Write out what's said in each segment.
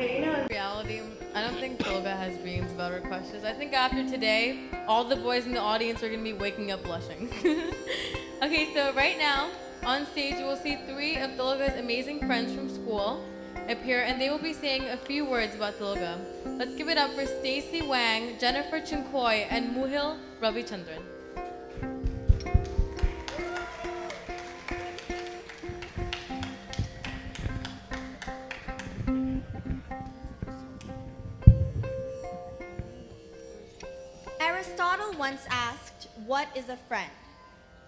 Okay, in reality, I don't think Thilaka has dreams about her crushes. I think after today, all the boys in the audience are going to be waking up blushing. Okay, so right now, on stage, you will see 3 of Thilaka's amazing friends from school appear, and they will be saying a few words about Thilaka. Let's give it up for Stacy Wang, Jennifer Chinkoy, and Muhil Ravichandran. Aristotle once asked, "What is a friend?"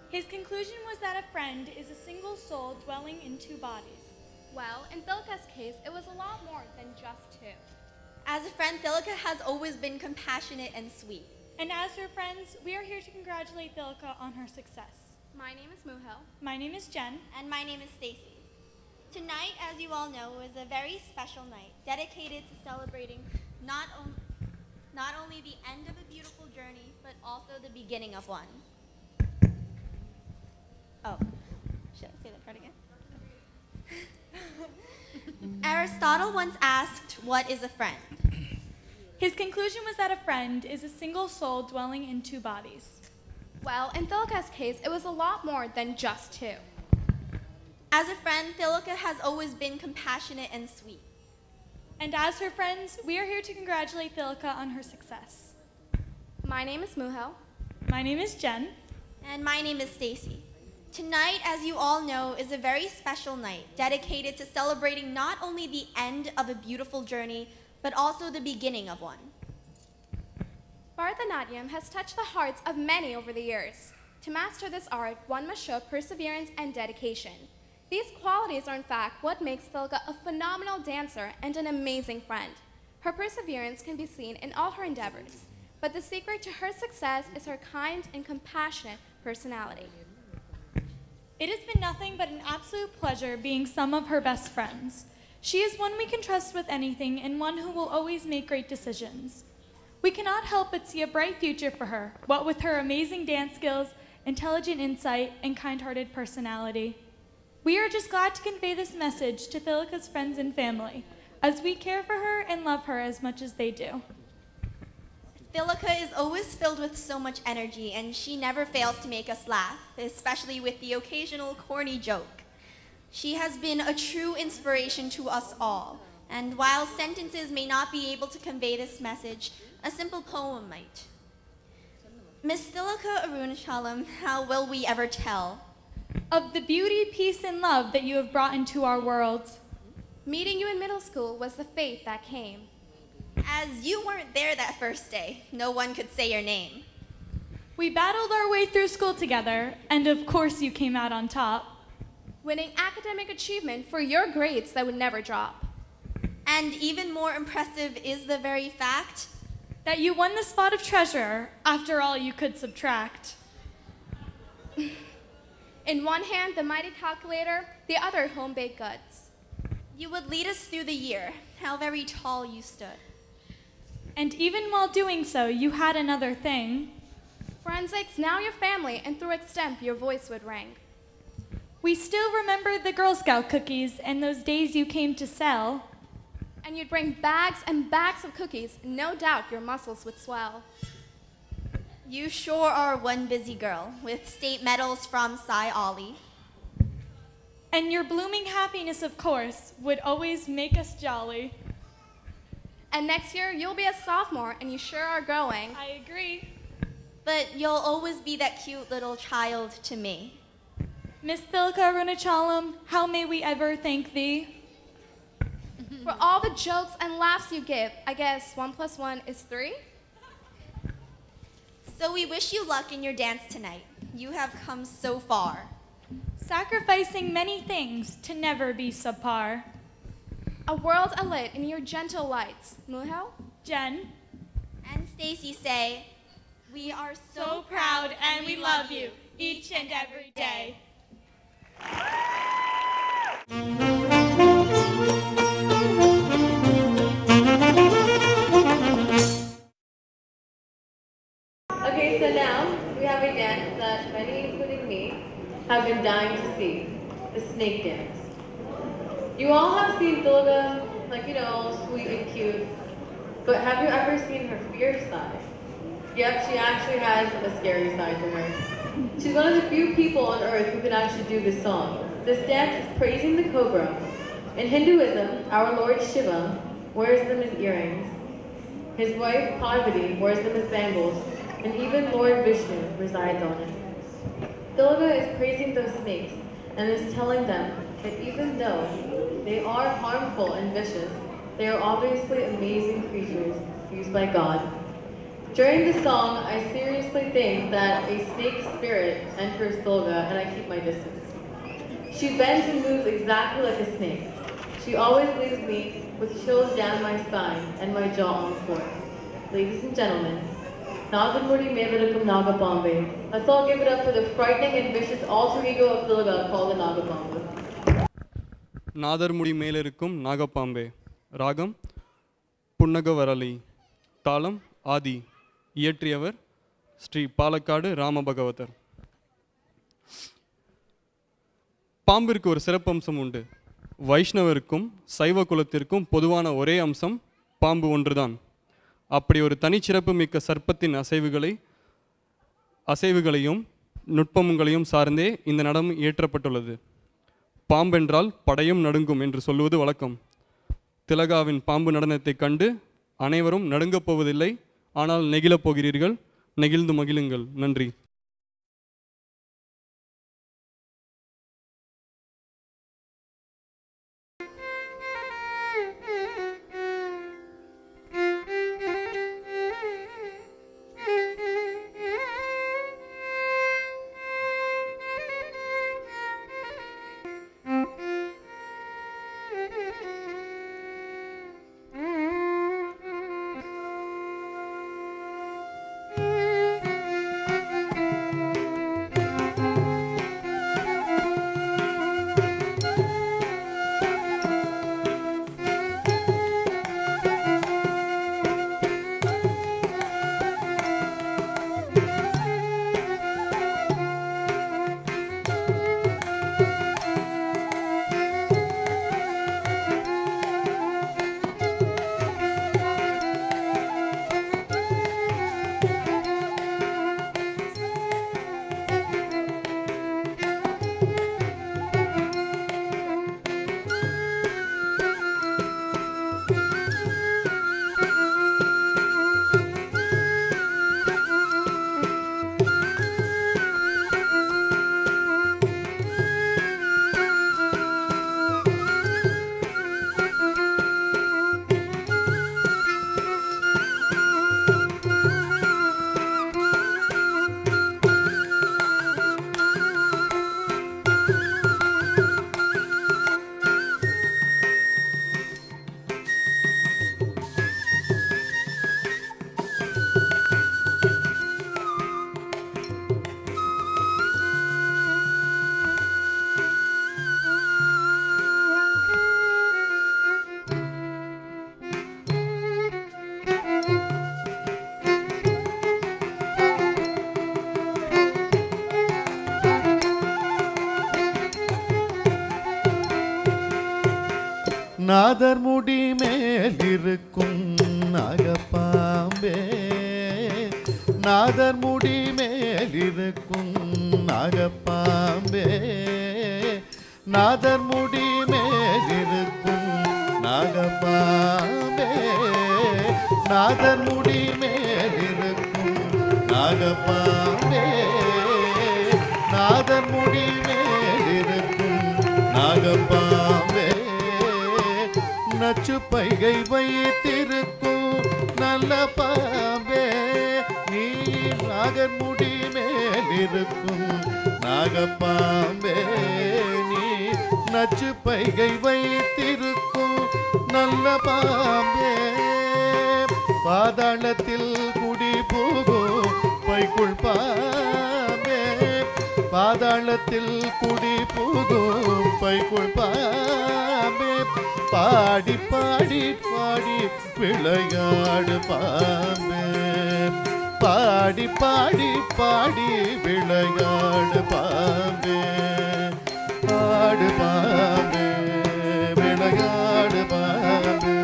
His conclusion was that a friend is a single soul dwelling in 2 bodies. Well, in Thilaka's case, it was a lot more than just 2. As a friend, Thilaka has always been compassionate and sweet. And as her friends, we are here to congratulate Thilaka on her success. My name is Muhil. My name is Jen. And my name is Stacy. Tonight, as you all know, is a very special night dedicated to celebrating not only the end of a beautiful journey, but also the beginning of one. Oh, should I say that part again? Aristotle once asked, "What is a friend?" His conclusion was that a friend is a single soul dwelling in 2 bodies. Well, in Thilaka's case, it was a lot more than just 2. As a friend, Thilaka has always been compassionate and sweet. And as her friends, we are here to congratulate Thilaka on her success. My name is Muhil. My name is Jen. And my name is Stacy. Tonight, as you all know, is a very special night dedicated to celebrating not only the end of a beautiful journey, but also the beginning of one. Bhartanatyam has touched the hearts of many over the years. To master this art, one must show perseverance and dedication. These qualities are in fact what makes Thilaka a phenomenal dancer and an amazing friend. Her perseverance can be seen in all her endeavors, but the secret to her success is her kind and compassionate personality. It has been nothing but an absolute pleasure being some of her best friends. She is one we can trust with anything and one who will always make great decisions. We cannot help but see a bright future for her, what with her amazing dance skills, intelligent insight, and kind-hearted personality. We are just glad to convey this message to Thilaka's friends and family, as we care for her and love her as much as they do. Thilaka is always filled with so much energy, and she never fails to make us laugh, especially with the occasional corny joke. She has been a true inspiration to us all, and while sentences may not be able to convey this message, a simple poem might. Miss Thilaka Arunachalam, how will we ever tell of the beauty, peace, and love that you have brought into our world? Meeting you in middle school was the fate that came. As you weren't there that first day, no one could say your name. We battled our way through school together, and of course you came out on top. Winning academic achievement for your grades that would never drop. And even more impressive is the very fact that you won the spot of treasurer after all you could subtract. In one hand, the mighty calculator, the other home-baked goods. You would lead us through the year, how very tall you stood. And even while doing so, you had another thing. Forensics, now your family, and through extemp your voice would ring. We still remember the Girl Scout cookies and those days you came to sell. And you'd bring bags and bags of cookies, no doubt your muscles would swell. You sure are one busy girl, with state medals from Cy Ollie. And your blooming happiness, of course, would always make us jolly. And next year, you'll be a sophomore, and you sure are growing. I agree. But you'll always be that cute little child to me. Miss Thilaka Arunachalam, how may we ever thank thee? For all the jokes and laughs you give, I guess 1 + 1 is 3? So we wish you luck in your dance tonight. You have come so far. Sacrificing many things to never be subpar. A world alit in your gentle lights. Muhil? Jen? And Stacy say, we are so proud and we love you each and every day. Okay, so now we have a dance that many, including me, have been dying to see, the snake dance. You all have seen Thilaka, like, sweet cute, but have you ever seen her fierce side? Yep, she actually has a scary side to her. She's one of the few people on earth who can actually do this song. This dance is praising the cobra. In Hinduism, our Lord Shiva wears them as earrings. His wife Parvati wears them as bangles, and even Lord Vishnu resides on it. Thilaka is praising those snakes and is telling them that even though they are harmful and vicious, they are obviously amazing creatures used by God. During the song, I seriously think that a snake spirit enters Thilaka, and I keep my distance. She bends and moves exactly like a snake. She always leaves me with chills down my spine and my jaw on the floor. Ladies and gentlemen, Nagamudi Mevadakum Nagapambe. Let's all give it up for the frightening and vicious alter ego of Thilaka called the Nagapambe. Nadarmudi Melirukkum Nagapambe. Ragam Punnagavarali. Talam Adi. இயற்றியவர் ஸ்ரீ பாலக்காடு ராமபகவதர். பாம்பிற்கு ஒரு சிறப்பம்சம் உண்டு. வைஷ்ணவருக்கும் சைவ குலத்திற்கும் பொதுவான ஒரே அம்சம் பாம்பு ஒன்றுதான். அப்படி ஒரு தனிச்சிறப்பு மிக்க சர்ப்பத்தின் அசைவுகளையும் நுட்பங்களையும் சார்ந்தே இந்த நடனம் இயற்றப்பட்டுள்ளது. பாம்பென்றால் படையும் நடுங்கும் என்று சொல்லுவது வழக்கம். திலகாவின் பாம்பு நடனத்தை கண்டு அனைவரும் நடுங்கப் போவதில்லை, ஆனால் நெகிழப் போகிறீர்கள். நெகிழ்ந்து மகிழுங்கள். நன்றி. நாதர் முடி மேலிருக்கும் நாகப்பாம்பே, நாதர் முடி மேலிருக்கும் நாகப்பாம்பே, நாதர் முடி மேலிருக்கும் நாகப்பாம்பே, நாதர் முடி மேலிருக்கும் நாகப்பாம்பே, நாதர் முடி மேலிருக்கும் நாகப்பாம்பே, நச்சு பைகை வைத்திருக்கும் நல்ல பாம்பே, நீ நாகர் முடி மேலிருக்கும் நாகப்பாம்பே, நீ நச்சு பைகை வைத்திருக்கும் நல்ல பாம்பே, பாதாளத்தில் குடி போகும் பைக்குள் பாம்பே, பாதாளத்தில் குடி போகும் பைக்குள் பாம்பே, பாடி பாடி பாடி விளையாடு பாம்பே, பாடி பாடி பாடி விளையாடு பாம்பே, ஆடு பாம்பே விளையாடு பாம்பே,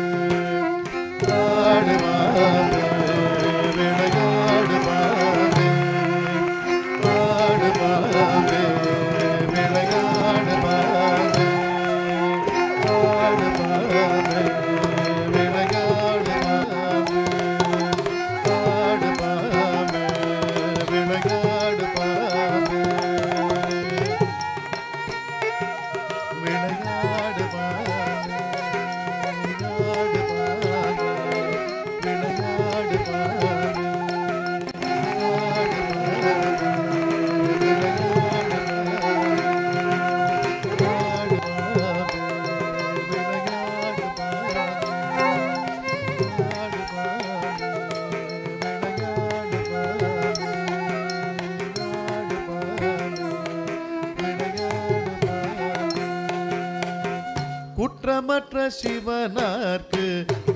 குற்றமற்ற சிவனார்க்கு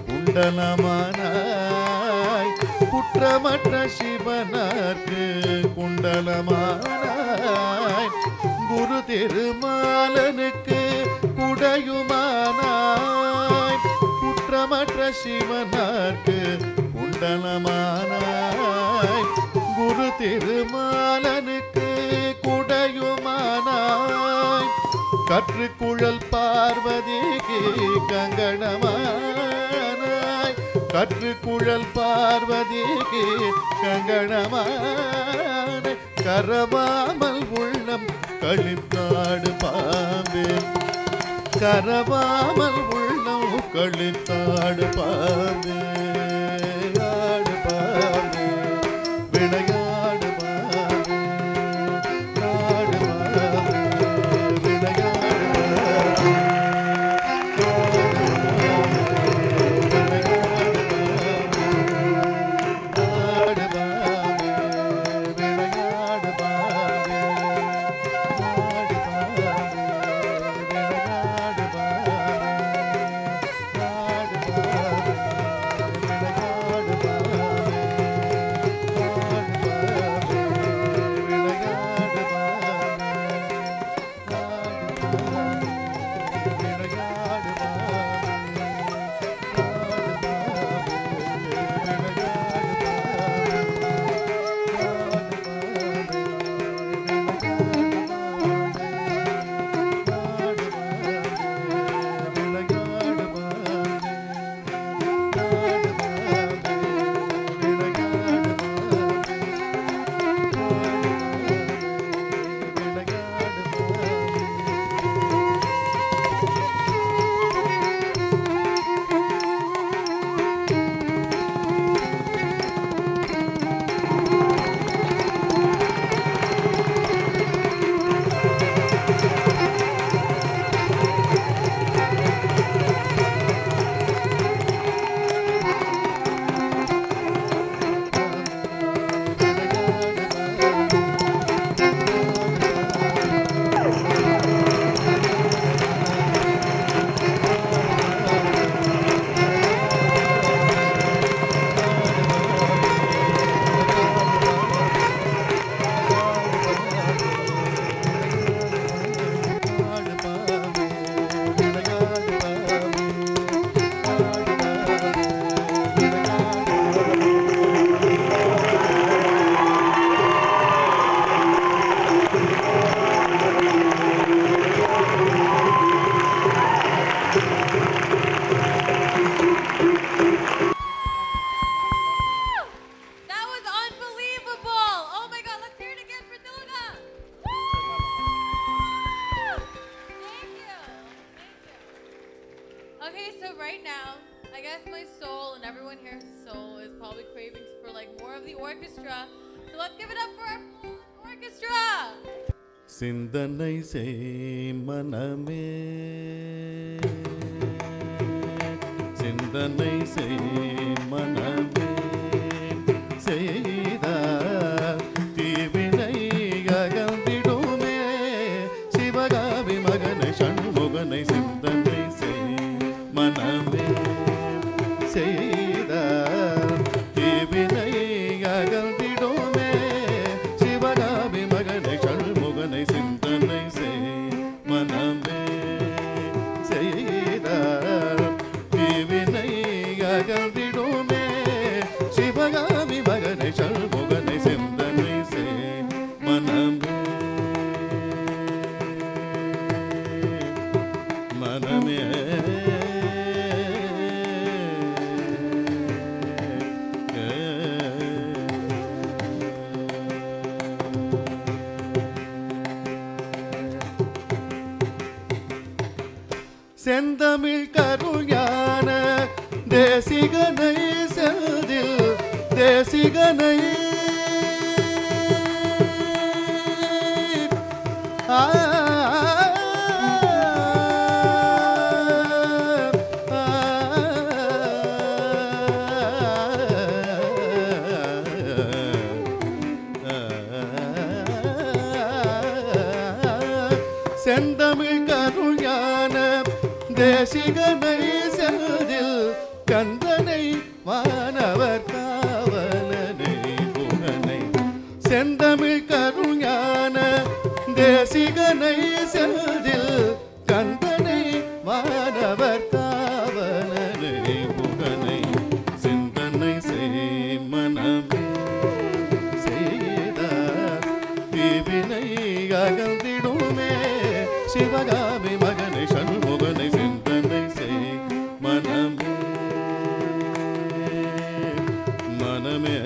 குண்டலமானாய் குற்றமற்ற சிவனார்க்கு குண்டலமானாய் குரு திருமாலனுக்கு குடையுமானாய் குற்றமற்ற சிவனார்க்கு குண்டலமானாய் குரு திருமாலனுக்கு குடையுமானாய் கற்றுக்குழல் பார்வதிக்கு கங்கணமானாய் கற்றுக்குழல் பார்வதிக்கு கங்கணமானாய் கரவாமல் உள்ளம் கழித்தாடு பாம்பே கரவாமல் உள்ளம் கழித்தாடு பாம்பே ஆடு பாம்பே விளையாடு பாம்பே ஆடு பாம்பே விளையாடு சிந்தனை செய் மனமே சிந்தனை செய் மனமே செய்த தீவினை அகந்திடுமே சிவகாவி மகனை சண்முகனை சிந்தனை செய் மனமே செய்த தீவினை அகந்திடுமே சிவகாவி மகனை சண்முகனை சிந்தனை செய் மனமே செய்த தீவினை அகந்திடுமே சிவகாமி மகனை சண்முகனை சிந்தனை செய் மனமே மனமே செந்தமிழ் கருஞான தேசிகனை செல்தில் தேசிகனை செந்தமிழ் கருஞான தேசிகனை செல்தில் கந்தனை வானவர் காவலனை புகனை செந்தமிழ் கருஞான தேசிகனை செல்தில் கந்தனை வானவர் காவலனை புகனை சிந்தனை செய் மனமே செய்தார் தீவினை அகழ்ந்திடுமே சிவகாமி மகனை சண்முகனை சிந்தனை செய் மனமே மனமே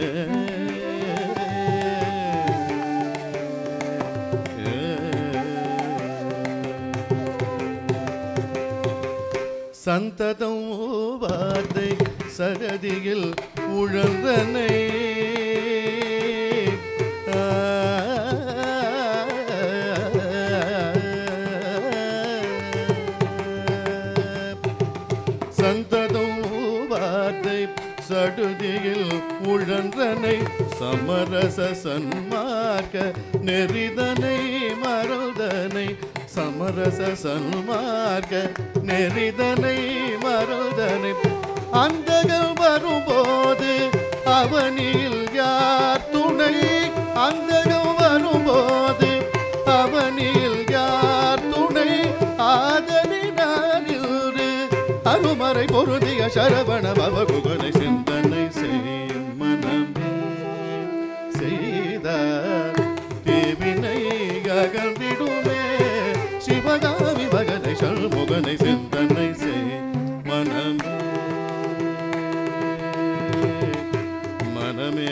சந்ததம் வார்த்தை சகதியில் உழந்தனை சந்ததம் வார்த்தை சடுதியில் உழன்றனை சமரச சன்மார்க்க நெறிதனை மருதனை சமரச சன்மார்க்க நெறிதனை மருதனை அந்தகள் வரும்போது அவனில் யார் துணை அந்தகள் வரும்போது அவனில் யார் துணை ஆதரினாரில் அருமறை பொருதிய சரவண பவகுகனை சிந்தனை செய் மனமே செய்தார் தீவினை அகழ்ந்திடுமே சிவகாமி மகனை சண்முகனை சிந்தனை செய் மனமே மனமே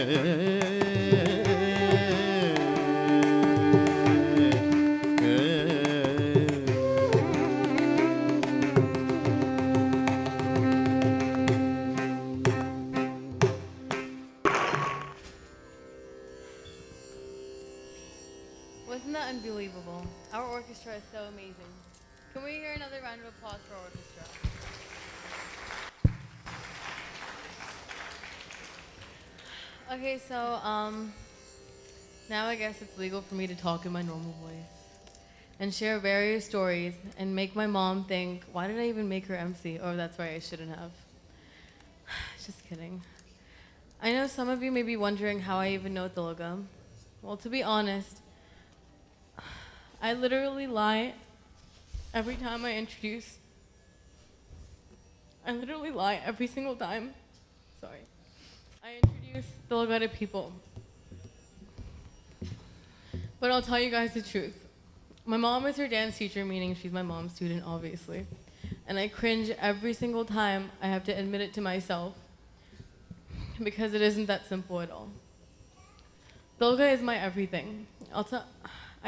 Wasn't that unbelievable? Our orchestra is so amazing. Can we hear another round of applause for our orchestra? Okay, so now I guess it's legal for me to talk in my normal voice and share various stories and make my mom think, why did I even make her MC? Oh, that's right, I shouldn't have. Just kidding. I know some of you may be wondering how I even know Thilaka. Well, to be honest, I literally lie every time I introduce. I literally lie every single time. Sorry. I introduce Thilaka to people. But I'll tell you guys the truth. My mom is her dance teacher, meaning she's my mom's student, obviously. And I cringe every single time I have to admit it to myself because it isn't that simple at all. Thilaka is my everything.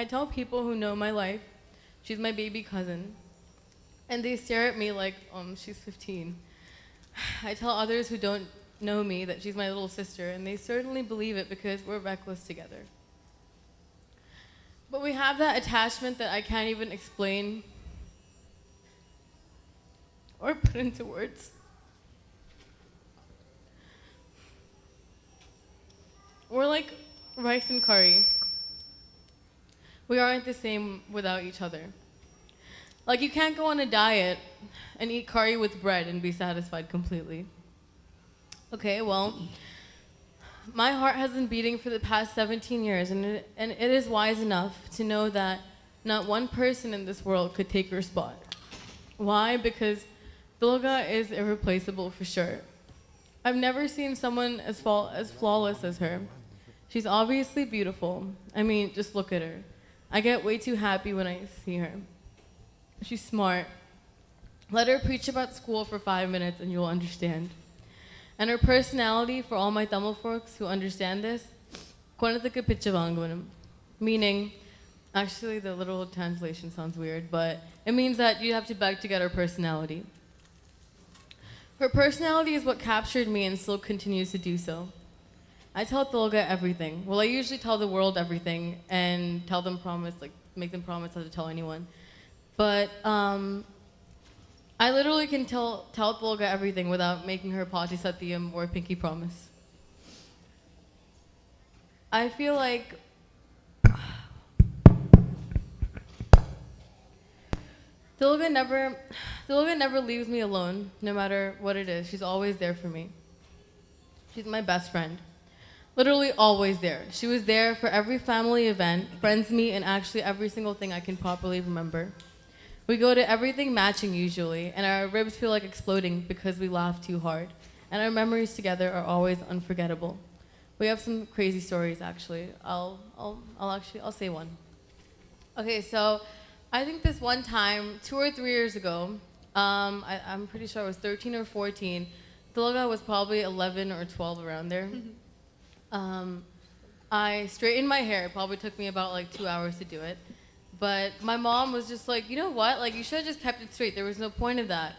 I tell people who know my life, she's my baby cousin. And they stare at me like, she's 15. I tell others who don't know me that she's my little sister, and they certainly believe it because we're reckless together. But we have that attachment that I can't even explain or put into words. We're like rice and curry. We aren't the same without each other. Like, you can't go on a diet and eat curry with bread and be satisfied completely. Okay, well, my heart has been beating for the past 17 years, and it is wise enough to know that not one person in this world could take her spot. Why? Because Thilaka is irreplaceable for sure. I've never seen someone as flawless as her. She's obviously beautiful. I mean, just look at her. I get way too happy when I see her. She's smart. Let her preach about school for 5 minutes and you'll understand. And her personality, for all my Tamil folks who understand this, Konathuku Pichavanguvanam, meaning, actually the literal translation sounds weird, but it means that you have to beg to get her personality. Her personality is what captured me and still continues to do so. I tell Thilaka everything. Well, I usually tell the world everything and tell them make them promise not to tell anyone. But I literally can tell Thilaka everything without making her Pati Satyam or Pinky Promise. I feel like Thilaka never leaves me alone, no matter what it is. She's always there for me. She's my best friend. Literally always there. She was there for every family event, friends meet, and actually every single thing I can properly remember. We go to everything matching usually, and our ribs feel like exploding because we laugh too hard. And our memories together are always unforgettable. We have some crazy stories actually. I'll say one. Okay, so I think this one time, 2 or 3 years ago, I'm pretty sure I was 13 or 14. Thilaka was probably 11 or 12 around there. I straightened my hair. It probably took me about like 2 hours to do it. But my mom was just like, you know what? Like, you should have just kept it straight. There was no point of that.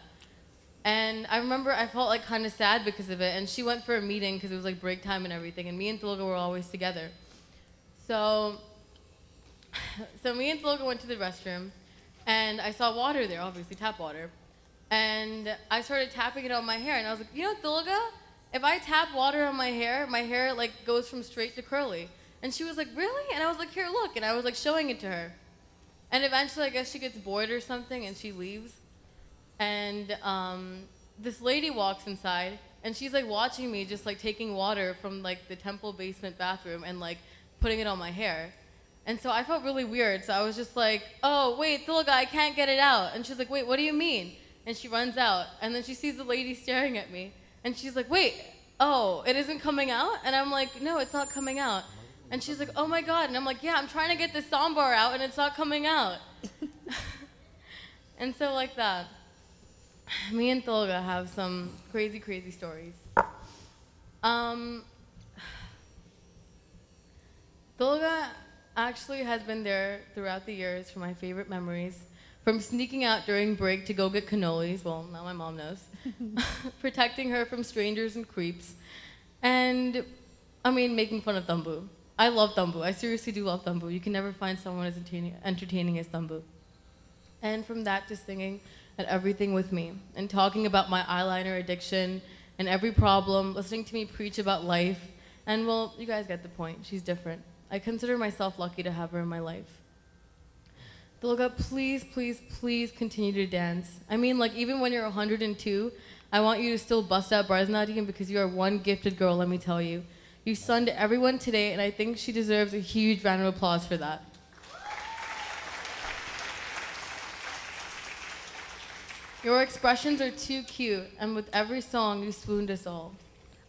And I remember I felt like kind of sad because of it. And she went for a meeting because it was like break time and everything. And me and Thilaka were always together. So me and Thilaka went to the restroom. And I saw water there, obviously tap water. And I started tapping it on my hair. And I was like, you know, Thilaka, if I tap water on my hair like goes from straight to curly. And she was like, really? And I was like, here, look. And I was like showing it to her. And eventually, I guess she gets bored or something, and she leaves. And this lady walks inside, and she's like watching me, just like taking water from like the temple basement bathroom and like putting it on my hair. And so I felt really weird. So I was just like, oh wait, Thilaka, I can't get it out. And she's like, wait, what do you mean? And she runs out, and then she sees the lady staring at me, and she's like, wait, oh, it isn't coming out? And I'm like, no, it's not coming out. And she's like, oh my God. And I'm like, yeah, I'm trying to get the sambar out and it's not coming out. And so like that. Me and Thilaka have some crazy, crazy stories. Thilaka actually has been there throughout the years for my favorite memories. From sneaking out during break to go get cannolis, well, now my mom knows. Protecting her from strangers and creeps. And, I mean, making fun of Thambu. I love Thambu. I seriously do love Thambu. You can never find someone as entertaining as Thambu. And from that to singing at everything with me and talking about my eyeliner addiction and every problem, listening to me preach about life. And well, you guys get the point. She's different. I consider myself lucky to have her in my life. Thilaka, please, please, please continue to dance. I mean, like even when you're 102, I want you to still bust out Bhartanatyam because you are one gifted girl, let me tell you. You stunned everyone today, and I think she deserves a huge round of applause for that. Your expressions are too cute, and with every song, you swooned us all.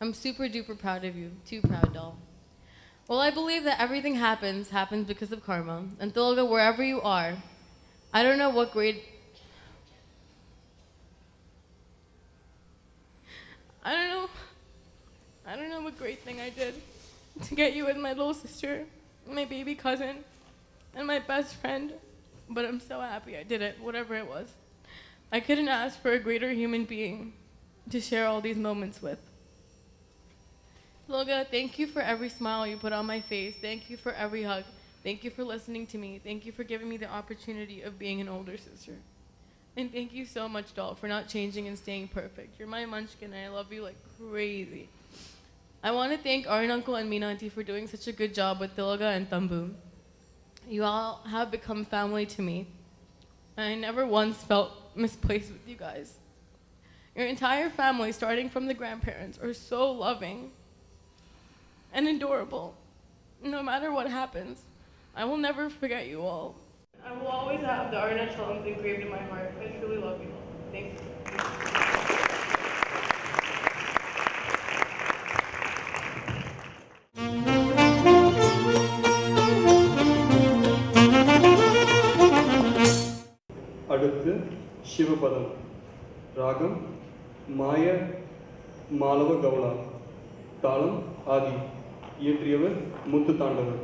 I'm super duper proud of you. Too proud, doll. Well, I believe that everything happens because of karma. And Thilaka, wherever you are, I don't know what grade... I don't know what great thing I did to get you with my little sister, my baby cousin, and my best friend, but I'm so happy I did it, whatever it was. I couldn't ask for a greater human being to share all these moments with. Thilaka, thank you for every smile you put on my face. Thank you for every hug. Thank you for listening to me. Thank you for giving me the opportunity of being an older sister. And thank you so much, doll, for not changing and staying perfect. You're my munchkin, and I love you like crazy. I want to thank Arun Uncle and Meena Auntie for doing such a good job with Thilaka and Thambu. You all have become family to me. And I never once felt misplaced with you guys. Your entire family, starting from the grandparents, are so loving and adorable. No matter what happens, I will never forget you all. I will always have the Arangetrams engraved in my heart. I truly love you all. Thank you. அடுத்து சிவபதம் ராகம் மாய மாலவ கவுளா தாளம் ஆதி இயற்றியவர் முத்து தாண்டவர்